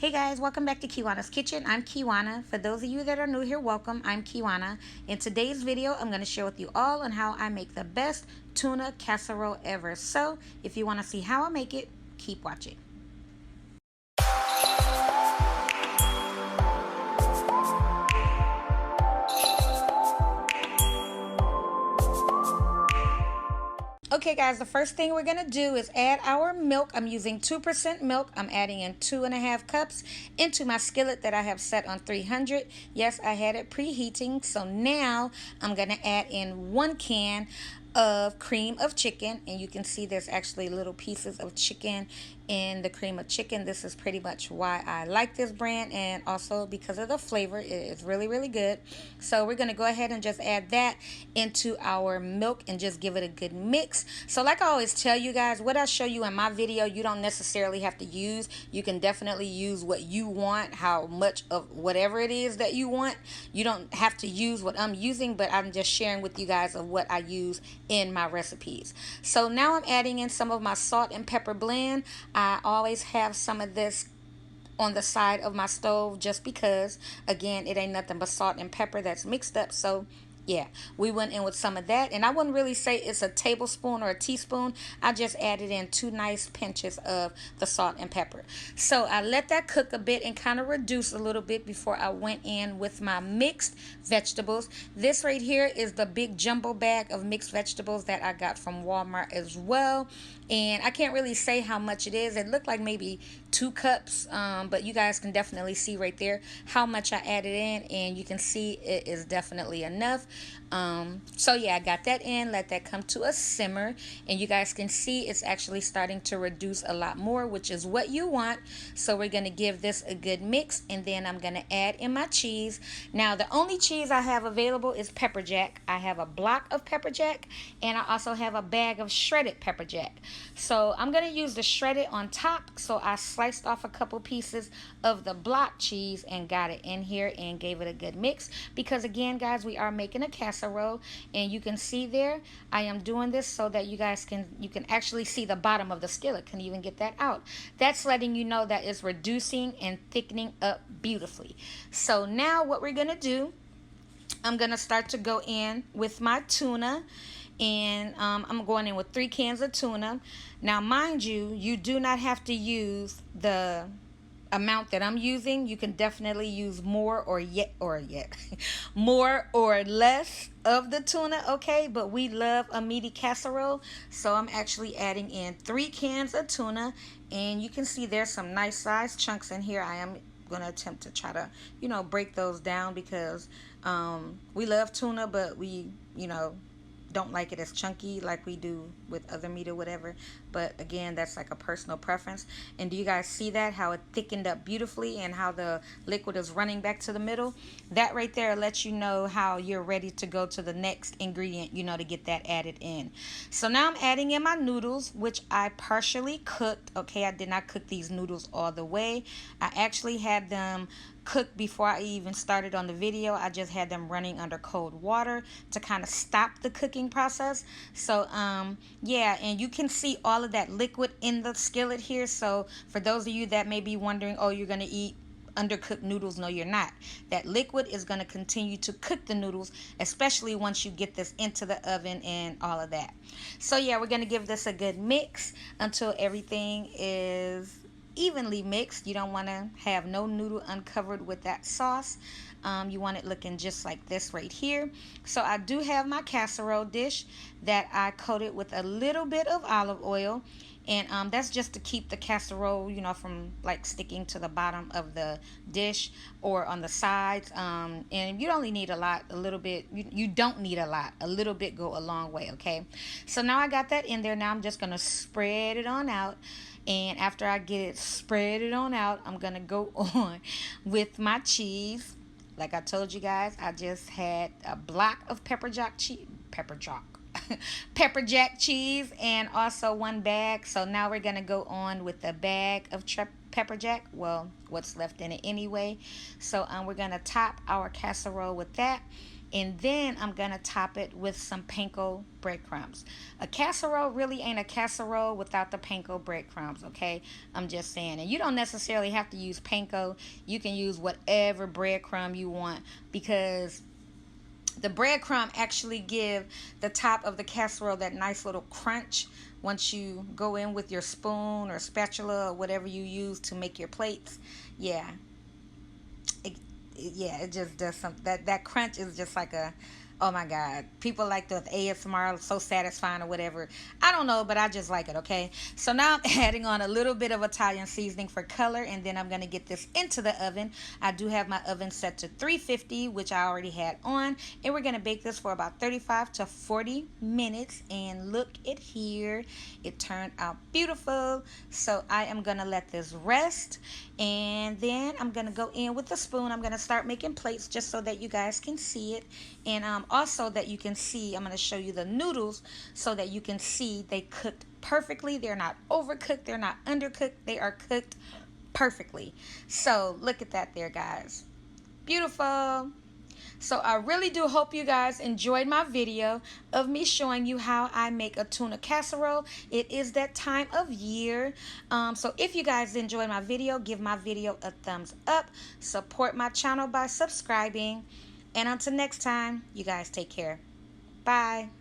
Hey guys, welcome back to Kiwanna's Kitchen. I'm Kiwanna. For those of you that are new here, welcome. I'm Kiwanna. In today's video, I'm going to share with you all on how I make the best tuna casserole ever. So, if you want to see how I make it, keep watching. Okay guys, the first thing we're going to do is add our milk. I'm using 2% milk. I'm adding in 2.5 cups into my skillet that I have set on 300. Yes, I had it preheating. So now I'm going to add in 1 can of cream of chicken, and you can see there's actually little pieces of chicken in the cream of chicken. This is pretty much why I like this brand, and also because of the flavor. It is really good. So we're going to go ahead and just add that into our milk and just give it a good mix. So like I always tell you guys, what I show you in my video, you don't necessarily have to use. You can definitely use what you want, how much of whatever it is that you want. You don't have to use what I'm using, but I'm just sharing with you guys of what I use in my recipes. So now I'm adding in some of my salt and pepper blend. I always have some of this on the side of my stove just because, again, it ain't nothing but salt and pepper that's mixed up. So yeah, we went in with some of that, and I wouldn't really say it's a tablespoon or a teaspoon. I just added in 2 nice pinches of the salt and pepper. So I let that cook a bit and kind of reduce a little bit before I went in with my mixed vegetables. This right here is the big jumbo bag of mixed vegetables that I got from Walmart as well, and I can't really say how much it is. It looked like maybe 2 cups, but you guys can definitely see right there how much I added in, and you can see it is definitely enough. So yeah, I got that in, let that come to a simmer, and you guys can see it's actually starting to reduce a lot more, which is what you want. So we're going to give this a good mix, and then I'm going to add in my cheese. Now the only cheese I have available is pepper jack. I have a block of pepper jack, and I also have a bag of shredded pepper jack. So I'm going to use the shredded on top. So I sliced off a couple pieces of the block cheese and got it in here and gave it a good mix, because again guys, we are making a casserole, and you can see there I am doing this so that you guys can actually see the bottom of the skillet. Can even get that out. That's letting you know that it's reducing and thickening up beautifully. So now what we're gonna do, I'm gonna start to go in with my tuna, and I'm going in with 3 cans of tuna. Now mind you, you do not have to use the amount that I'm using. You can definitely use more or more or less of the tuna, okay? But we love a meaty casserole, so I'm actually adding in 3 cans of tuna, and you can see there's some nice sized chunks in here. I am going to attempt to try to, break those down, because we love tuna, but we, don't like it as chunky like we do with other meat or whatever. But again, that's like a personal preference. And do you guys see that, how it thickened up beautifully and how the liquid is running back to the middle? That right there lets you know how you're ready to go to the next ingredient, to get that added in. So now I'm adding in my noodles, which I partially cooked. Okay, I did not cook these noodles all the way. I actually had them cooked before I even started on the video. I just had them running under cold water to kind of stop the cooking process. So yeah, and you can see all of that liquid in the skillet here. So for those of you that may be wondering, oh, you're going to eat undercooked noodles, no you're not. That liquid is going to continue to cook the noodles, especially once you get this into the oven and all of that. So yeah, we're going to give this a good mix until everything is evenly mixed. You don't want to have no noodle uncovered with that sauce. You want it looking just like this right here. So I do have my casserole dish that I coated with a little bit of olive oil, and that's just to keep the casserole, from like sticking to the bottom of the dish or on the sides. And you only need a lot, a little bit. You don't need a lot. A little bit go a long way, okay? So now I got that in there. Now I'm just going to spread it on out. And after I get it spread it on out, I'm going to go on with my cheese. Like I told you guys, I just had a block of pepper jack cheese, and also 1 bag. So now we're going to go on with the bag of pepper jack. Well, what's left in it anyway. So we're going to top our casserole with that. And then I'm going to top it with some panko breadcrumbs. A casserole really ain't a casserole without the panko breadcrumbs, okay? I'm just saying. And you don't necessarily have to use panko. You can use whatever breadcrumb you want, because the breadcrumb actually give the top of the casserole that nice little crunch once you go in with your spoon or spatula or whatever you use to make your plates. Yeah, it just does something. That crunch is just like a, oh my god, people like the ASMR, so satisfying or whatever. I don't know, but I just like it. Okay, so now I'm adding on a little bit of Italian seasoning for color, and then I'm going to get this into the oven. I do have my oven set to 350, which I already had on, and we're going to bake this for about 35 to 40 minutes. And look at here, it turned out beautiful. So I am going to let this rest, and then I'm going to go in with the spoon. I'm going to start making plates just so that you guys can see it. And also that you can see, I'm going to show you the noodles so that you can see they cooked perfectly. They're not overcooked. They're not undercooked. They are cooked perfectly. So look at that there, guys. Beautiful. So I really do hope you guys enjoyed my video of me showing you how I make a tuna casserole. It is that time of year. So if you guys enjoyed my video, give my video a thumbs up. Support my channel by subscribing. And until next time, you guys take care. Bye.